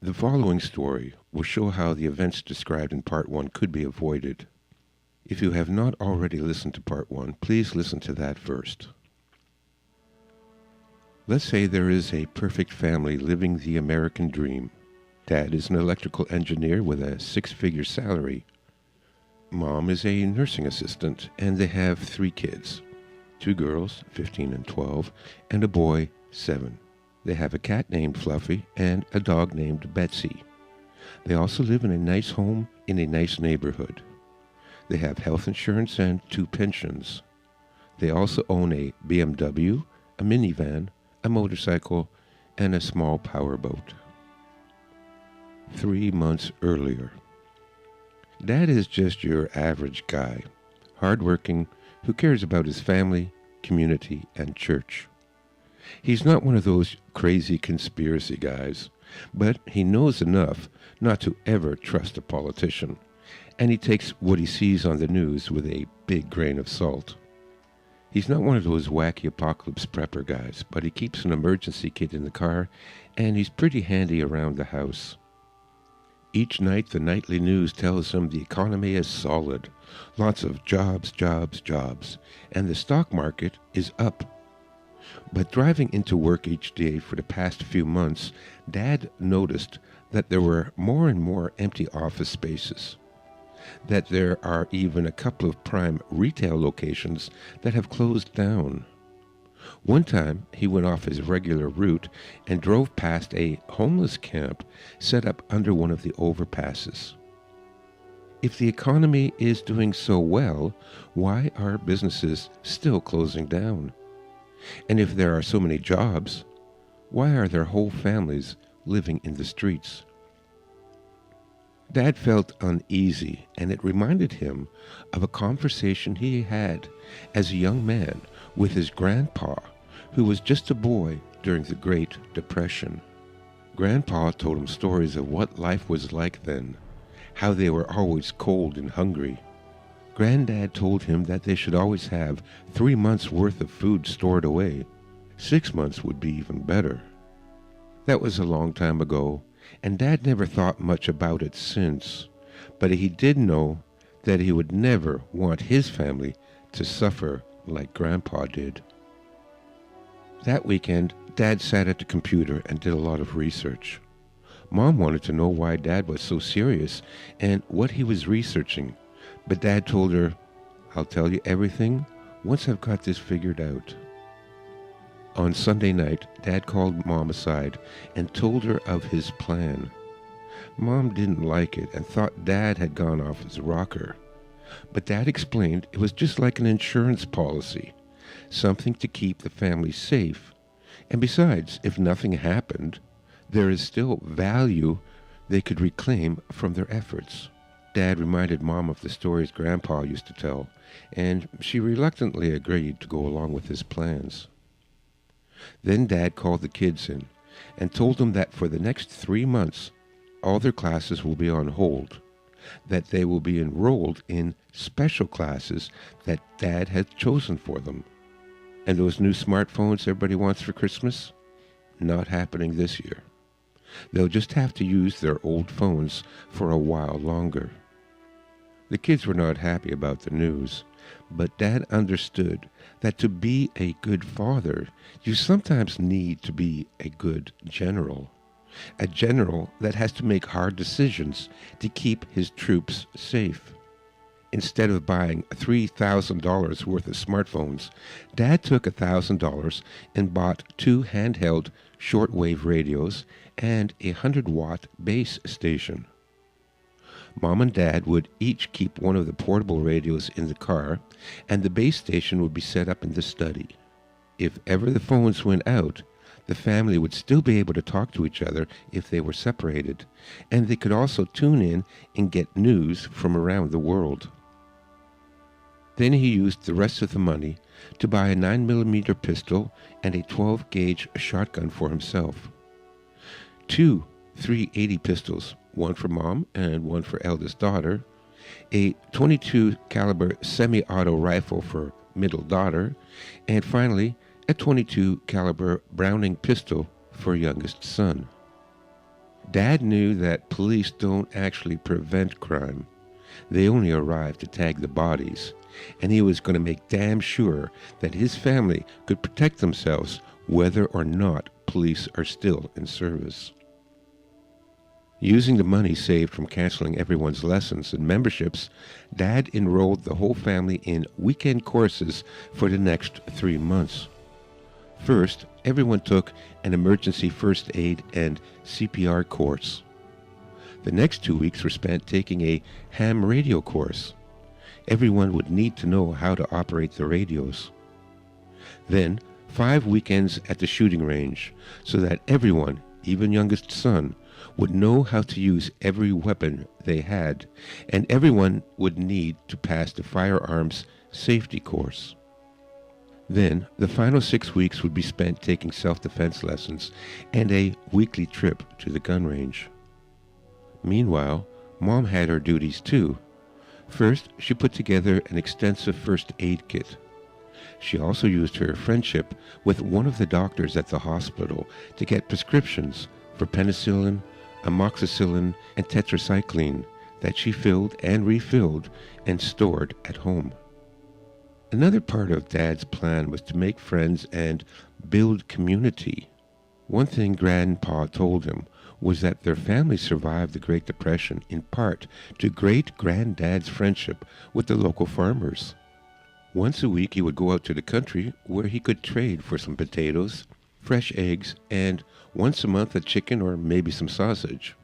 The following story will show how the events described in part 1 could be avoided. If you have not already listened to part 1, please listen to that first. Let's say there is a perfect family living the American dream. Dad is an electrical engineer with a six-figure salary. Mom is a nursing assistant, and they have 3 kids. 2 girls, 15 and 12, and a boy, 7. They have a cat named Fluffy and a dog named Betsy. They also live in a nice home in a nice neighborhood. They have health insurance and 2 pensions. They also own a BMW, a minivan, a motorcycle, and a small powerboat. 3 months earlier. Dad is just your average guy, hardworking, who cares about his family, community, and church. He's not one of those crazy conspiracy guys, but he knows enough not to ever trust a politician, and he takes what he sees on the news with a big grain of salt. He's not one of those wacky apocalypse prepper guys, but he keeps an emergency kit in the car, and he's pretty handy around the house. Each night, the nightly news tells him the economy is solid, lots of jobs, and the stock market is up. But driving into work each day for the past few months, Dad noticed that there were more and more empty office spaces, that there are even a couple of prime retail locations that have closed down. One time, he went off his regular route and drove past a homeless camp set up under one of the overpasses. If the economy is doing so well, why are businesses still closing down? And if there are so many jobs, why are their whole families living in the streets? Dad felt uneasy, and it reminded him of a conversation he had as a young man with his grandpa, who was just a boy during the Great Depression. Grandpa told him stories of what life was like then, how they were always cold and hungry. Granddad told him that they should always have 3 months' worth of food stored away. 6 months would be even better. That was a long time ago, and Dad never thought much about it since, but he did know that he would never want his family to suffer like Grandpa did. That weekend, Dad sat at the computer and did a lot of research. Mom wanted to know why Dad was so serious and what he was researching, but Dad told her, "I'll tell you everything once I've got this figured out." On Sunday night, Dad called Mom aside and told her of his plan. Mom didn't like it and thought Dad had gone off his rocker. But Dad explained it was just like an insurance policy, something to keep the family safe. And besides, if nothing happened, there is still value they could reclaim from their efforts. Dad reminded Mom of the stories Grandpa used to tell, and she reluctantly agreed to go along with his plans. Then Dad called the kids in and told them that for the next 3 months, all their classes will be on hold, that they will be enrolled in special classes that Dad had chosen for them. And those new smartphones everybody wants for Christmas? Not happening this year. They'll just have to use their old phones for a while longer. The kids were not happy about the news, but Dad understood that to be a good father, you sometimes need to be a good general. A general that has to make hard decisions to keep his troops safe. Instead of buying $3,000 worth of smartphones, Dad took $1,000 and bought 2 handheld shortwave radios and a 100-watt base station. Mom and Dad would each keep one of the portable radios in the car, and the base station would be set up in the study. If ever the phones went out, the family would still be able to talk to each other if they were separated, and they could also tune in and get news from around the world. Then he used the rest of the money to buy a 9mm pistol and a 12-gauge shotgun for himself. 2 .380 pistols, one for Mom and one for eldest daughter, a .22 caliber semi-auto rifle for middle daughter, and finally a .22 caliber Browning pistol for youngest son. Dad knew that police don't actually prevent crime. They only arrive to tag the bodies, and he was going to make damn sure that his family could protect themselves whether or not police are still in service. Using the money saved from canceling everyone's lessons and memberships, Dad enrolled the whole family in weekend courses for the next 3 months. First, everyone took an emergency first aid and CPR course. The next 2 weeks were spent taking a ham radio course. Everyone would need to know how to operate the radios. Then, 5 weekends at the shooting range, so that everyone, even youngest son, would know how to use every weapon they had, and everyone would need to pass the firearms safety course. Then, the final 6 weeks would be spent taking self-defense lessons and a weekly trip to the gun range. Meanwhile, Mom had her duties too. First, she put together an extensive first aid kit. She also used her friendship with one of the doctors at the hospital to get prescriptions for penicillin, amoxicillin, and tetracycline that she filled and refilled and stored at home. Another part of Dad's plan was to make friends and build community. One thing Grandpa told him was that their family survived the Great Depression in part to great-granddad's friendship with the local farmers. Once a week he would go out to the country where he could trade for some potatoes, fresh eggs, and once a month a chicken or maybe some sausage.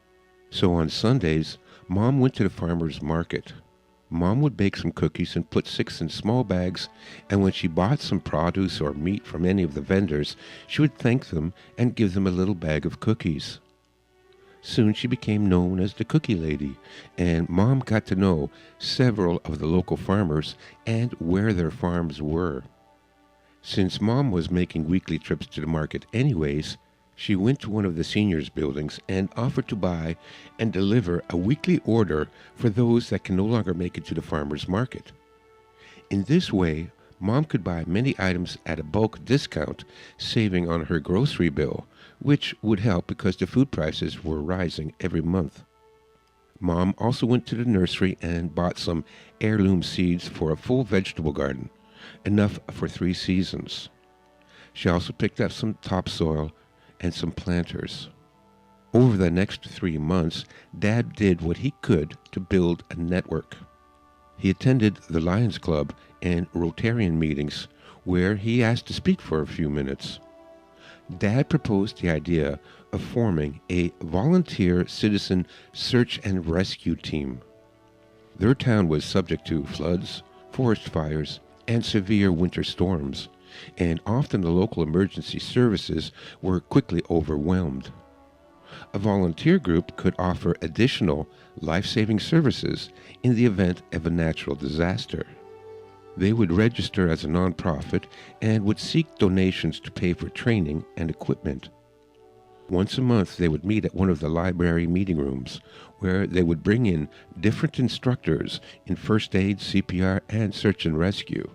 So on Sundays, Mom went to the farmer's market. Mom would bake some cookies and put 6 in small bags, and when she bought some produce or meat from any of the vendors, she would thank them and give them a little bag of cookies. Soon she became known as the Cookie Lady, and Mom got to know several of the local farmers and where their farms were. Since Mom was making weekly trips to the market anyways, she went to one of the seniors' buildings and offered to buy and deliver a weekly order for those that can no longer make it to the farmer's market. In this way, Mom could buy many items at a bulk discount, saving on her grocery bill, which would help because the food prices were rising every month. Mom also went to the nursery and bought some heirloom seeds for a full vegetable garden, enough for 3 seasons. She also picked up some topsoil and some planters. Over the next 3 months, Dad did what he could to build a network. He attended the Lions Club and Rotarian meetings, where he asked to speak for a few minutes. Dad proposed the idea of forming a volunteer citizen search and rescue team. Their town was subject to floods, forest fires, and severe winter storms, and often the local emergency services were quickly overwhelmed. A volunteer group could offer additional life-saving services in the event of a natural disaster. They would register as a nonprofit and would seek donations to pay for training and equipment. Once a month, they would meet at one of the library meeting rooms, where they would bring in different instructors in first aid, CPR, and search and rescue.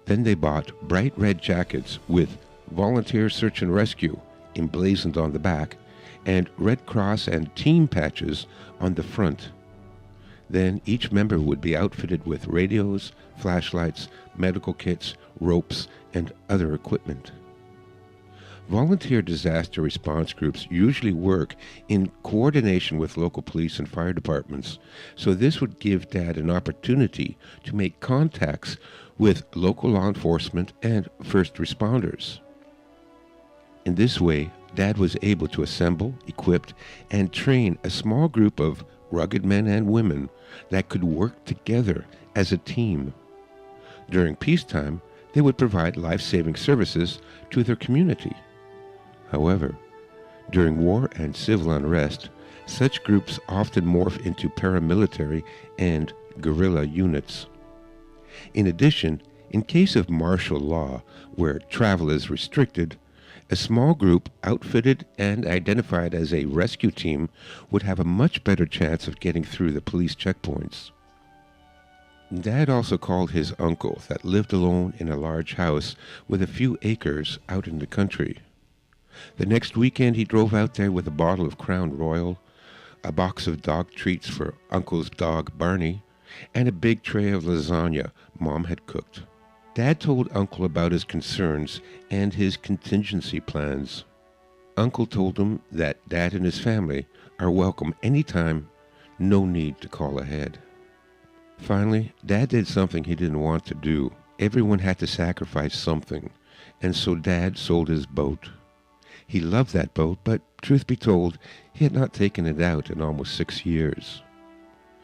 Then they bought bright red jackets with Volunteer Search and Rescue emblazoned on the back and Red Cross and team patches on the front. Then each member would be outfitted with radios, flashlights, medical kits, ropes, and other equipment. Volunteer disaster response groups usually work in coordination with local police and fire departments, so this would give Dad an opportunity to make contacts with local law enforcement and first responders. In this way, Dad was able to assemble, equip, and train a small group of rugged men and women that could work together as a team. During peacetime, they would provide life-saving services to their community. However, during war and civil unrest, such groups often morph into paramilitary and guerrilla units. In addition, in case of martial law, where travel is restricted, a small group outfitted and identified as a rescue team would have a much better chance of getting through the police checkpoints. Dad also called his uncle that lived alone in a large house with a few acres out in the country. The next weekend he drove out there with a bottle of Crown Royal, a box of dog treats for Uncle's dog Barney, and a big tray of lasagna Mom had cooked. Dad told Uncle about his concerns and his contingency plans. Uncle told him that Dad and his family are welcome anytime, no need to call ahead. Finally, Dad did something he didn't want to do. Everyone had to sacrifice something, and so Dad sold his boat. He loved that boat, but truth be told, he had not taken it out in almost 6 years.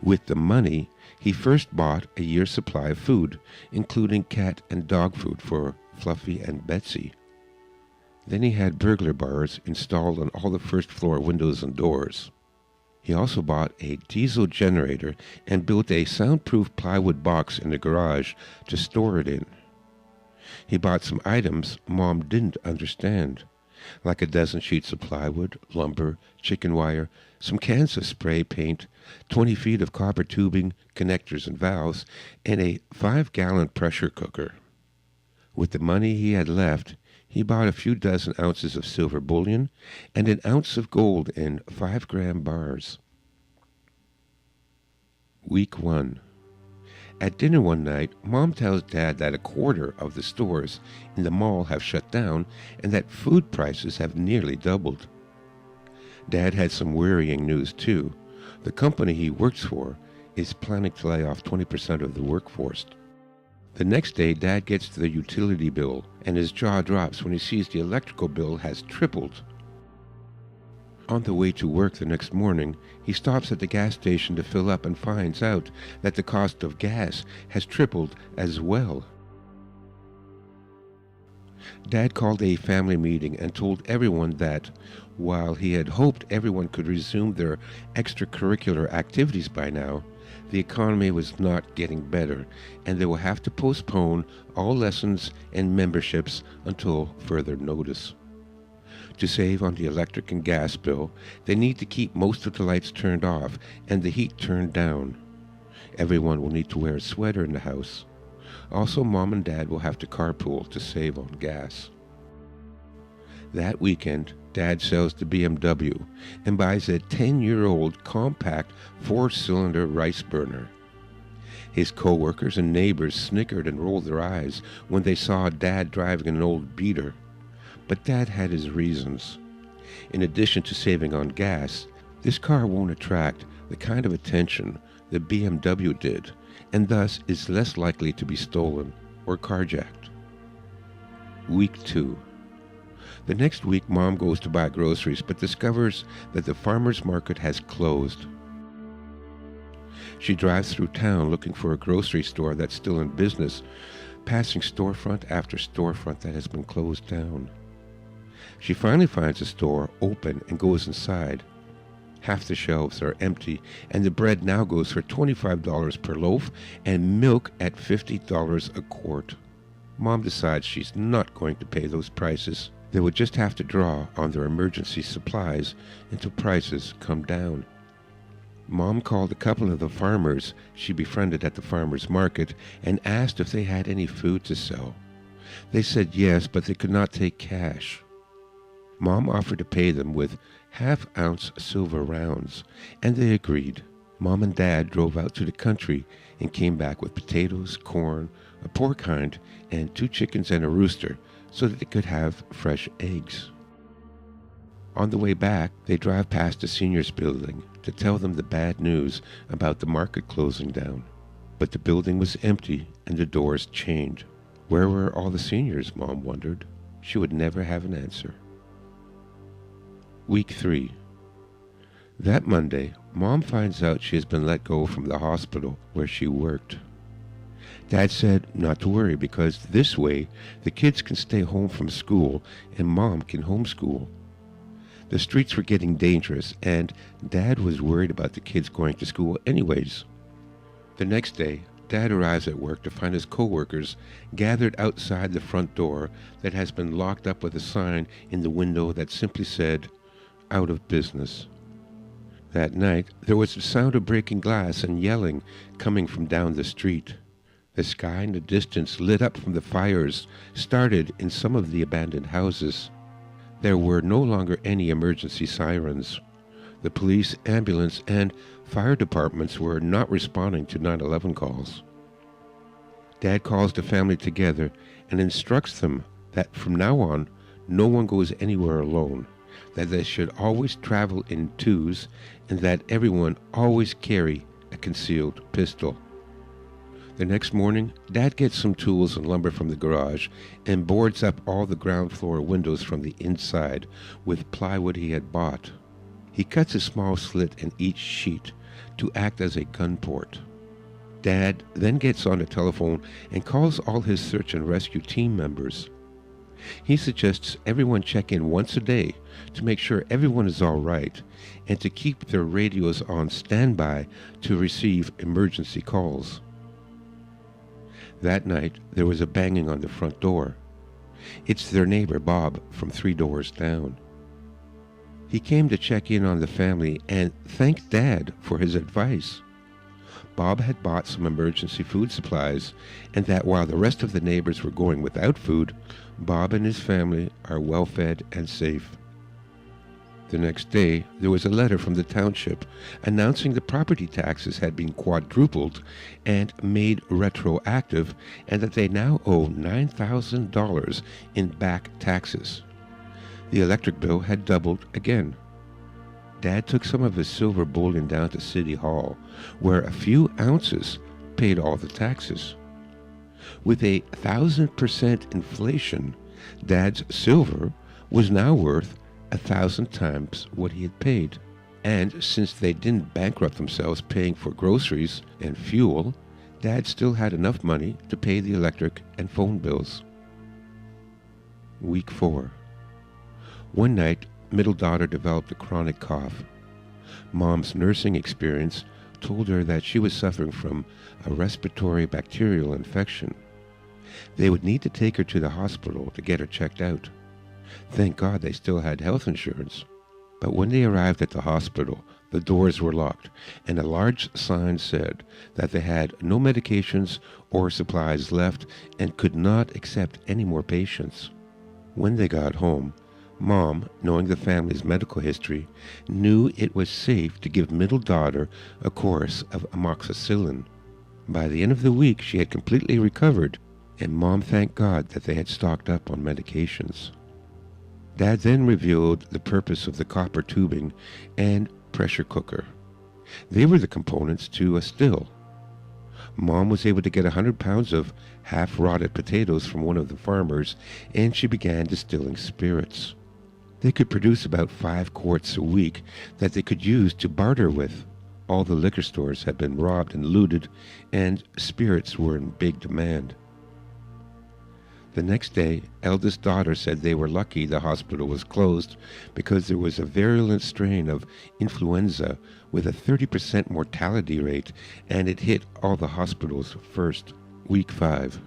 With the money, he first bought a year's supply of food, including cat and dog food for Fluffy and Betsy. Then he had burglar bars installed on all the first-floor windows and doors. He also bought a diesel generator and built a soundproof plywood box in the garage to store it in. He bought some items Mom didn't understand, like a dozen sheets of plywood, lumber, chicken wire, some cans of spray paint, 20 feet of copper tubing, connectors and valves, and a 5-gallon pressure cooker. With the money he had left, he bought a few dozen ounces of silver bullion and an ounce of gold in 5-gram bars. Week 1. At dinner one night, Mom tells Dad that a quarter of the stores in the mall have shut down and that food prices have nearly doubled. Dad had some worrying news too. The company he works for is planning to lay off 20% of the workforce. The next day, Dad gets to the utility bill, and his jaw drops when he sees the electrical bill has tripled. On the way to work the next morning, he stops at the gas station to fill up and finds out that the cost of gas has tripled as well. Dad called a family meeting and told everyone that, while he had hoped everyone could resume their extracurricular activities by now, the economy was not getting better, and they will have to postpone all lessons and memberships until further notice. To save on the electric and gas bill, they need to keep most of the lights turned off and the heat turned down. Everyone will need to wear a sweater in the house. Also, Mom and Dad will have to carpool to save on gas. That weekend, Dad sells the BMW and buys a 10-year-old compact 4-cylinder rice burner. His co-workers and neighbors snickered and rolled their eyes when they saw Dad driving an old beater. But Dad had his reasons. In addition to saving on gas, this car won't attract the kind of attention the BMW did, and thus is less likely to be stolen or carjacked. Week 2. The next week, Mom goes to buy groceries, but discovers that the farmer's market has closed. She drives through town looking for a grocery store that's still in business, passing storefront after storefront that has been closed down. She finally finds a store open and goes inside. Half the shelves are empty, and the bread now goes for $25 per loaf and milk at $50 a quart. Mom decides she's not going to pay those prices. They would just have to draw on their emergency supplies until prices come down. Mom called a couple of the farmers she befriended at the farmer's market and asked if they had any food to sell. They said yes, but they could not take cash. Mom offered to pay them with half-ounce silver rounds, and they agreed. Mom and Dad drove out to the country and came back with potatoes, corn, a pork hind, and 2 chickens and a rooster, so that they could have fresh eggs. On the way back, they drive past the seniors' building to tell them the bad news about the market closing down. But the building was empty and the doors chained. Where were all the seniors, Mom wondered. She would never have an answer. Week 3. That Monday, Mom finds out she has been let go from the hospital where she worked. Dad said not to worry because this way the kids can stay home from school and Mom can homeschool. The streets were getting dangerous and Dad was worried about the kids going to school anyways. The next day, Dad arrives at work to find his co-workers gathered outside the front door that has been locked up with a sign in the window that simply said, "Out of business." That night, there was the sound of breaking glass and yelling coming from down the street. The sky in the distance lit up from the fires started in some of the abandoned houses. There were no longer any emergency sirens. The police, ambulance, and fire departments were not responding to 911 calls. Dad calls the family together and instructs them that from now on, no one goes anywhere alone, that they should always travel in twos, and that everyone always carry a concealed pistol. The next morning, Dad gets some tools and lumber from the garage and boards up all the ground floor windows from the inside with plywood he had bought. He cuts a small slit in each sheet to act as a gun port. Dad then gets on the telephone and calls all his search and rescue team members. He suggests everyone check in once a day to make sure everyone is all right and to keep their radios on standby to receive emergency calls. That night, there was a banging on the front door. It's their neighbor, Bob, from 3 doors down. He came to check in on the family and thanked Dad for his advice. Bob had bought some emergency food supplies, and that while the rest of the neighbors were going without food, Bob and his family are well fed and safe. The next day, there was a letter from the township announcing the property taxes had been quadrupled and made retroactive, and that they now owe $9,000 in back taxes. The electric bill had doubled again. Dad took some of his silver bullion down to City Hall, where a few ounces paid all the taxes. With 1,000% inflation, Dad's silver was now worth 1,000 times what he had paid. And since they didn't bankrupt themselves paying for groceries and fuel, Dad still had enough money to pay the electric and phone bills. Week 4. One night, middle daughter developed a chronic cough. Mom's nursing experience told her that she was suffering from a respiratory bacterial infection. They would need to take her to the hospital to get her checked out. Thank God they still had health insurance. But when they arrived at the hospital, the doors were locked, and a large sign said that they had no medications or supplies left and could not accept any more patients. When they got home, Mom, knowing the family's medical history, knew it was safe to give middle daughter a course of amoxicillin. By the end of the week, she had completely recovered, and Mom thanked God that they had stocked up on medications. Dad then revealed the purpose of the copper tubing and pressure cooker. They were the components to a still. Mom was able to get 100 pounds of half-rotted potatoes from one of the farmers, and she began distilling spirits. They could produce about 5 quarts a week that they could use to barter with. All the liquor stores had been robbed and looted, and spirits were in big demand. The next day, eldest daughter said they were lucky the hospital was closed because there was a virulent strain of influenza with a 30% mortality rate, and it hit all the hospitals first. Week 5.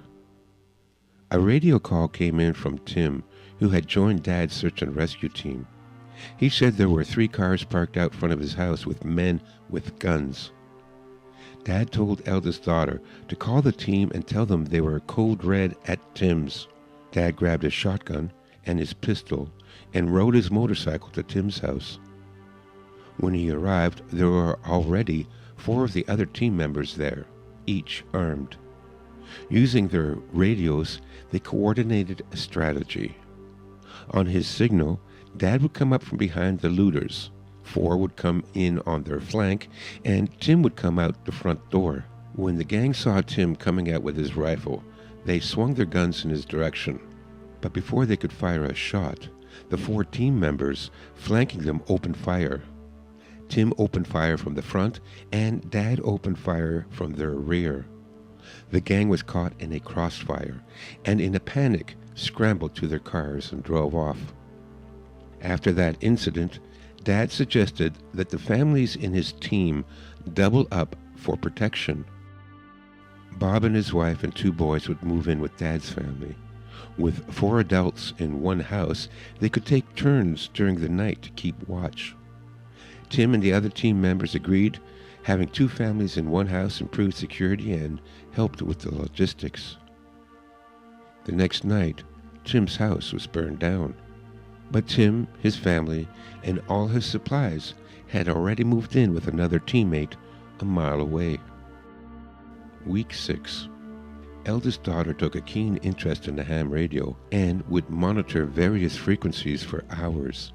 A radio call came in from Tim, who had joined Dad's search and rescue team. He said there were 3 cars parked out front of his house with men with guns. Dad told eldest daughter to call the team and tell them they were code red at Tim's. Dad grabbed his shotgun and his pistol and rode his motorcycle to Tim's house. When he arrived, there were already 4 of the other team members there, each armed. Using their radios, they coordinated a strategy. On his signal, Dad would come up from behind the looters. 4 would come in on their flank, and Tim would come out the front door. When the gang saw Tim coming out with his rifle, they swung their guns in his direction. But before they could fire a shot, the 4 team members flanking them opened fire. Tim opened fire from the front, and Dad opened fire from their rear. The gang was caught in a crossfire, and in a panic, scrambled to their cars and drove off. After that incident, Dad suggested that the families in his team double up for protection. Bob and his wife and 2 boys would move in with Dad's family. With 4 adults in one house, they could take turns during the night to keep watch. Tim and the other team members agreed. Having 2 families in one house improved security and helped with the logistics. The next night, Tim's house was burned down. But Tim, his family, and all his supplies had already moved in with another teammate a mile away. Week 6. Eldest daughter took a keen interest in the ham radio and would monitor various frequencies for hours.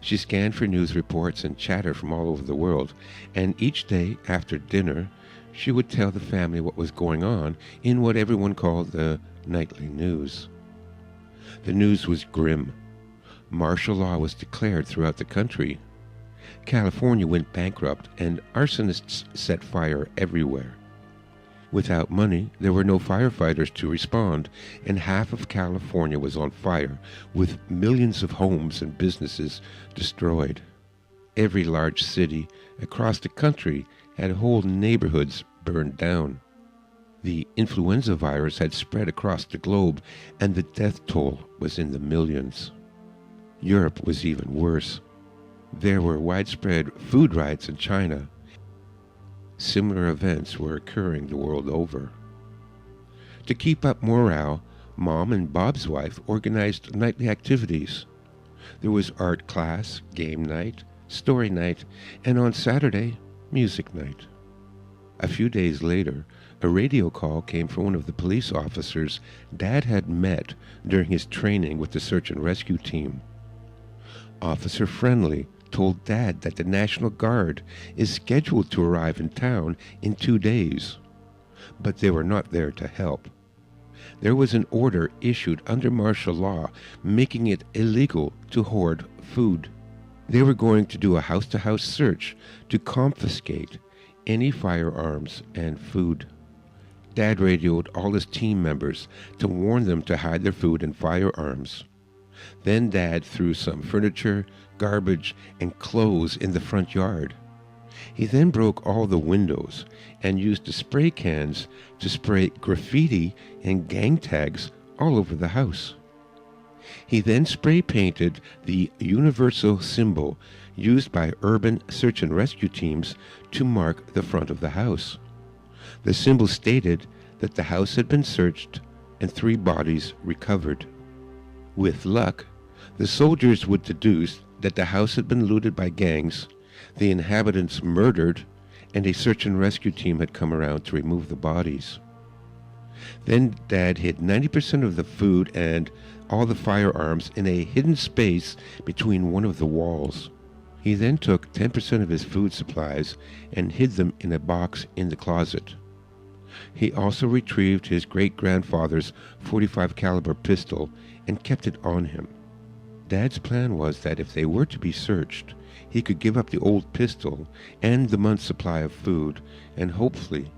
She scanned for news reports and chatter from all over the world, and each day after dinner, she would tell the family what was going on in what everyone called the nightly news. The news was grim. Martial law was declared throughout the country. California went bankrupt, and arsonists set fire everywhere. Without money, there were no firefighters to respond, and half of California was on fire, with millions of homes and businesses destroyed. Every large city across the country had whole neighborhoods burned down. The influenza virus had spread across the globe, and the death toll was in the millions. Europe was even worse. There were widespread food riots in China. Similar events were occurring the world over. To keep up morale, Mom and Bob's wife organized nightly activities. There was art class, game night, story night, and on Saturday, music night. A few days later, a radio call came from one of the police officers Dad had met during his training with the search and rescue team. Officer Friendly told Dad that the National Guard is scheduled to arrive in town in 2 days, but they were not there to help. There was an order issued under martial law making it illegal to hoard food. They were going to do a house-to-house search to confiscate any firearms and food. Dad radioed all his team members to warn them to hide their food and firearms. Then Dad threw some furniture, garbage, and clothes in the front yard. He then broke all the windows and used the spray cans to spray graffiti and gang tags all over the house. He then spray painted the universal symbol used by urban search and rescue teams to mark the front of the house. The symbol stated that the house had been searched and 3 bodies recovered. With luck, the soldiers would deduce that the house had been looted by gangs, the inhabitants murdered, and a search and rescue team had come around to remove the bodies. Then Dad hid 90% of the food and all the firearms in a hidden space between one of the walls. He then took 10% of his food supplies and hid them in a box in the closet. He also retrieved his great-grandfather's .45 caliber pistol and kept it on him. Dad's plan was that if they were to be searched, he could give up the old pistol and the month's supply of food, and hopefully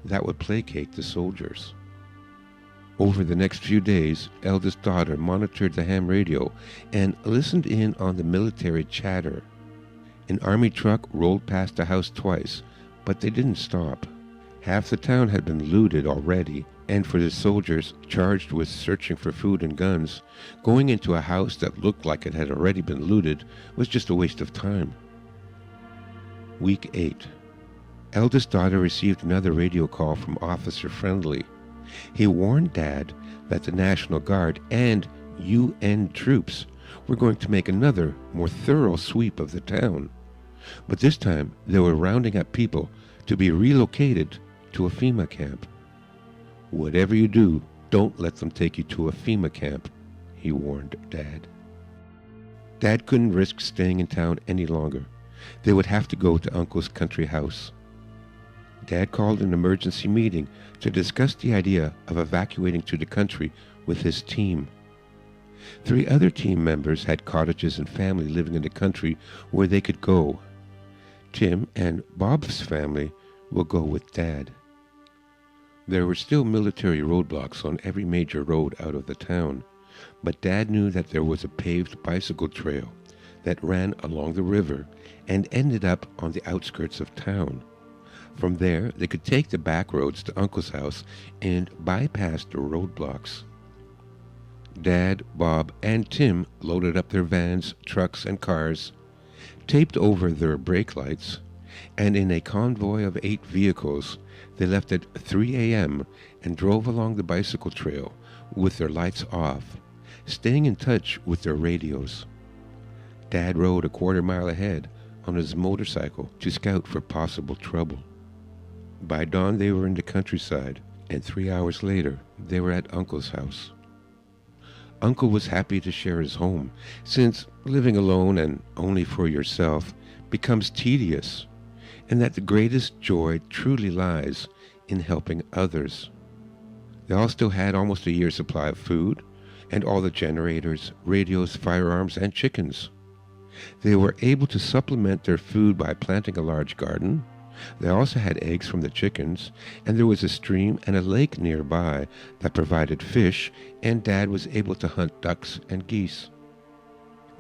that would placate the soldiers. Over the next few days, eldest daughter monitored the ham radio and listened in on the military chatter. An army truck rolled past the house twice, but they didn't stop. Half the town had been looted already, and for the soldiers charged with searching for food and guns, going into a house that looked like it had already been looted was just a waste of time. Week 8. Eldest daughter received another radio call from Officer Friendly. He warned Dad that the National Guard and UN troops were going to make another, more thorough sweep of the town. But this time they were rounding up people to be relocated to a FEMA camp. Whatever you do, don't let them take you to a FEMA camp, he warned Dad. Dad couldn't risk staying in town any longer. They would have to go to Uncle's country house. Dad called an emergency meeting to discuss the idea of evacuating to the country with his team. 3 other team members had cottages and family living in the country where they could go. Tim and Bob's family will go with Dad. There were still military roadblocks on every major road out of the town, but Dad knew that there was a paved bicycle trail that ran along the river and ended up on the outskirts of town. From there, they could take the back roads to Uncle's house and bypass the roadblocks. Dad, Bob, and Tim loaded up their vans, trucks, and cars, taped over their brake lights, and in a convoy of 8 vehicles, they left at 3 a.m. and drove along the bicycle trail with their lights off, staying in touch with their radios. Dad rode a quarter-mile ahead on his motorcycle to scout for possible trouble. By dawn, they were in the countryside, and 3 hours later, they were at Uncle's house. Uncle was happy to share his home, since living alone and only for yourself becomes tedious, and that the greatest joy truly lies in helping others. They all still had almost a year's supply of food, and all the generators, radios, firearms, and chickens. They were able to supplement their food by planting a large garden. They also had eggs from the chickens, and there was a stream and a lake nearby that provided fish, and Dad was able to hunt ducks and geese.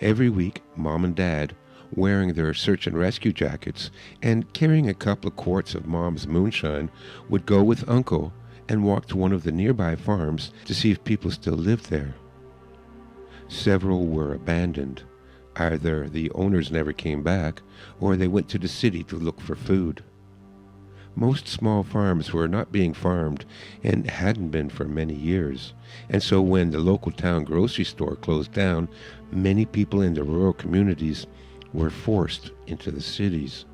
Every week, Mom and Dad, wearing their search and rescue jackets and carrying a couple of quarts of Mom's moonshine, would go with Uncle and walk to one of the nearby farms to see if people still lived there. Several were abandoned. Either the owners never came back, or they went to the city to look for food. Most small farms were not being farmed and hadn't been for many years, and so when the local town grocery store closed down, many people in the rural communities were forced into the cities.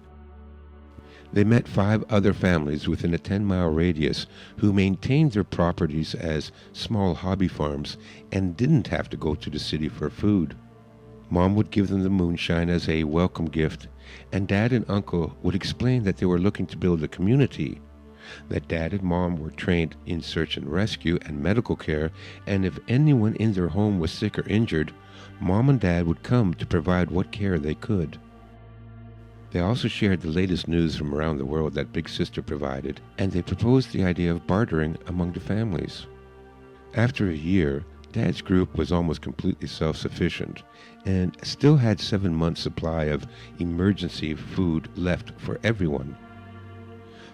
They met 5 other families within a 10-mile radius who maintained their properties as small hobby farms and didn't have to go to the city for food. Mom would give them the moonshine as a welcome gift, and Dad and Uncle would explain that they were looking to build a community, that Dad and Mom were trained in search and rescue and medical care, and if anyone in their home was sick or injured, Mom and Dad would come to provide what care they could. They also shared the latest news from around the world that Big Sister provided, and they proposed the idea of bartering among the families. After a year, Dad's group was almost completely self-sufficient and still had 7 months' supply of emergency food left for everyone.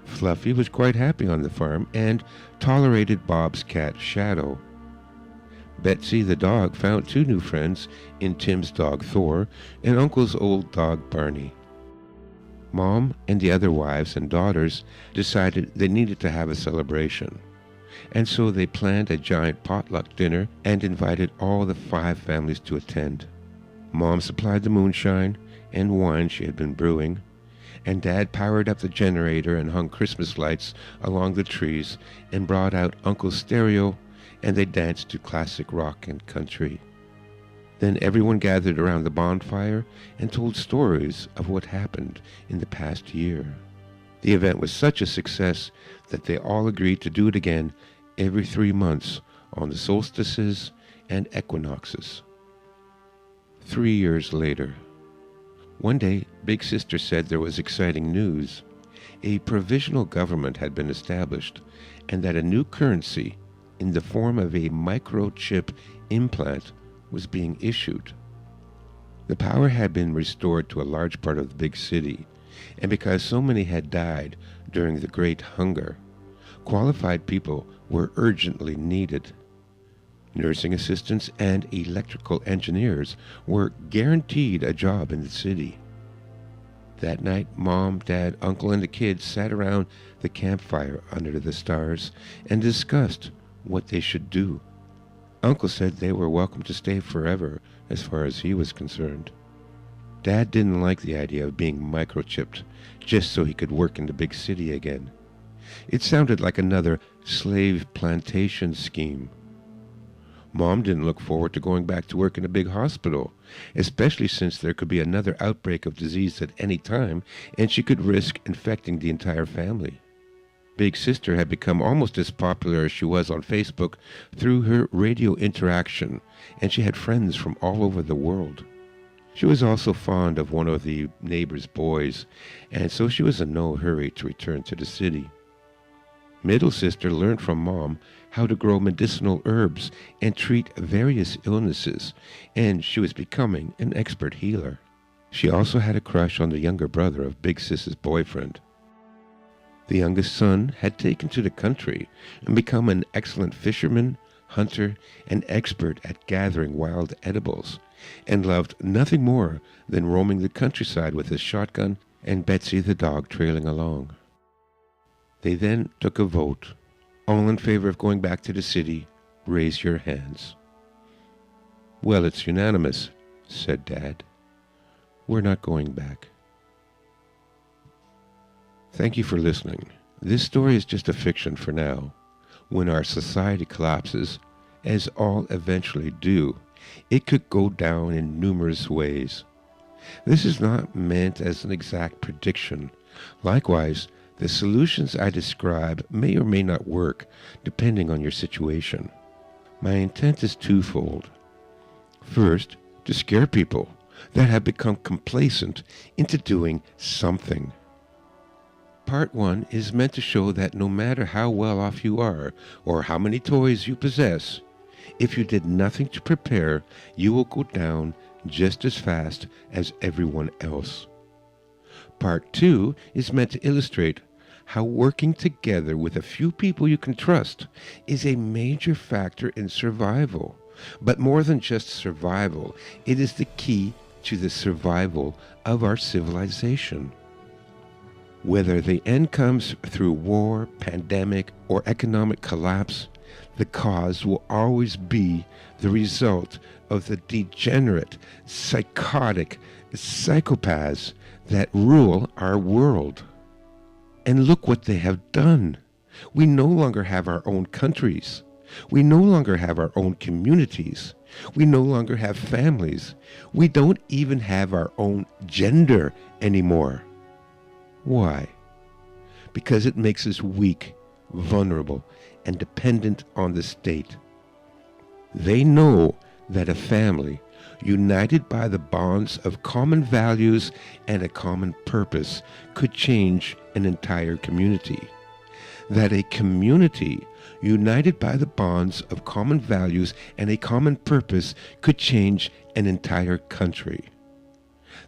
Fluffy was quite happy on the farm and tolerated Bob's cat Shadow. Betsy the dog found 2 new friends in Tim's dog Thor and Uncle's old dog Barney. Mom and the other wives and daughters decided they needed to have a celebration, and so they planned a giant potluck dinner and invited all the 5 families to attend. Mom supplied the moonshine and wine she had been brewing, and Dad powered up the generator and hung Christmas lights along the trees and brought out Uncle's stereo, and they danced to classic rock and country. Then everyone gathered around the bonfire and told stories of what happened in the past year. The event was such a success that they all agreed to do it again every 3 months on the solstices and equinoxes. 3 years later, one day, Big Sister said there was exciting news. A provisional government had been established, and that a new currency in the form of a microchip implant was being issued. The power had been restored to a large part of the big city, and because so many had died during the Great Hunger, qualified people were urgently needed. Nursing assistants and electrical engineers were guaranteed a job in the city. That night, Mom, Dad, Uncle, and the kids sat around the campfire under the stars and discussed what they should do. Uncle said they were welcome to stay forever as far as he was concerned. Dad didn't like the idea of being microchipped just so he could work in the big city again. It sounded like another slave plantation scheme. Mom didn't look forward to going back to work in a big hospital, especially since there could be another outbreak of disease at any time, and she could risk infecting the entire family. Big Sister had become almost as popular as she was on Facebook through her radio interaction, and she had friends from all over the world. She was also fond of one of the neighbor's boys, and so she was in no hurry to return to the city. Middle Sister learned from Mom how to grow medicinal herbs and treat various illnesses, and she was becoming an expert healer. She also had a crush on the younger brother of Big Sis's boyfriend. The youngest son had taken to the country and become an excellent fisherman, hunter, and expert at gathering wild edibles, and loved nothing more than roaming the countryside with his shotgun and Betsy the dog trailing along. They then took a vote. All in favor of going back to the city, raise your hands. Well, it's unanimous, said Dad. We're not going back. Thank you for listening. This story is just a fiction for now. When our society collapses, as all eventually do, it could go down in numerous ways. This is not meant as an exact prediction. Likewise, the solutions I describe may or may not work, depending on your situation. My intent is twofold. First, to scare people that have become complacent into doing something. Part 1 is meant to show that no matter how well off you are, or how many toys you possess, if you did nothing to prepare, you will go down just as fast as everyone else. Part 2 is meant to illustrate how working together with a few people you can trust is a major factor in survival. But more than just survival, it is the key to the survival of our civilization. Whether the end comes through war, pandemic, or economic collapse, the cause will always be the result of the degenerate, psychotic psychopaths that rule our world. And look what they have done. We no longer have our own countries. We no longer have our own communities. We no longer have families. We don't even have our own gender anymore. Why? Because it makes us weak, vulnerable, and dependent on the state. They know that a family, united by the bonds of common values and a common purpose, could change an entire community. That a community, united by the bonds of common values and a common purpose, could change an entire country.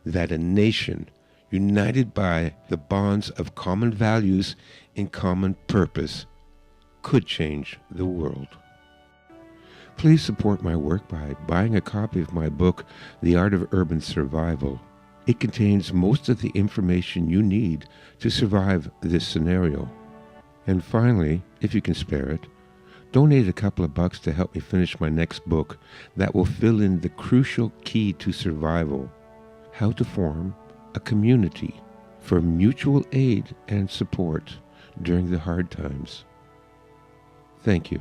That a nation, united by the bonds of common values and common purpose, could change the world. Please support my work by buying a copy of my book, The Art of Urban Survival. It contains most of the information you need to survive this scenario. And finally, if you can spare it, donate a couple of bucks to help me finish my next book that will fill in the crucial key to survival: how to form a community for mutual aid and support during the hard times. Thank you.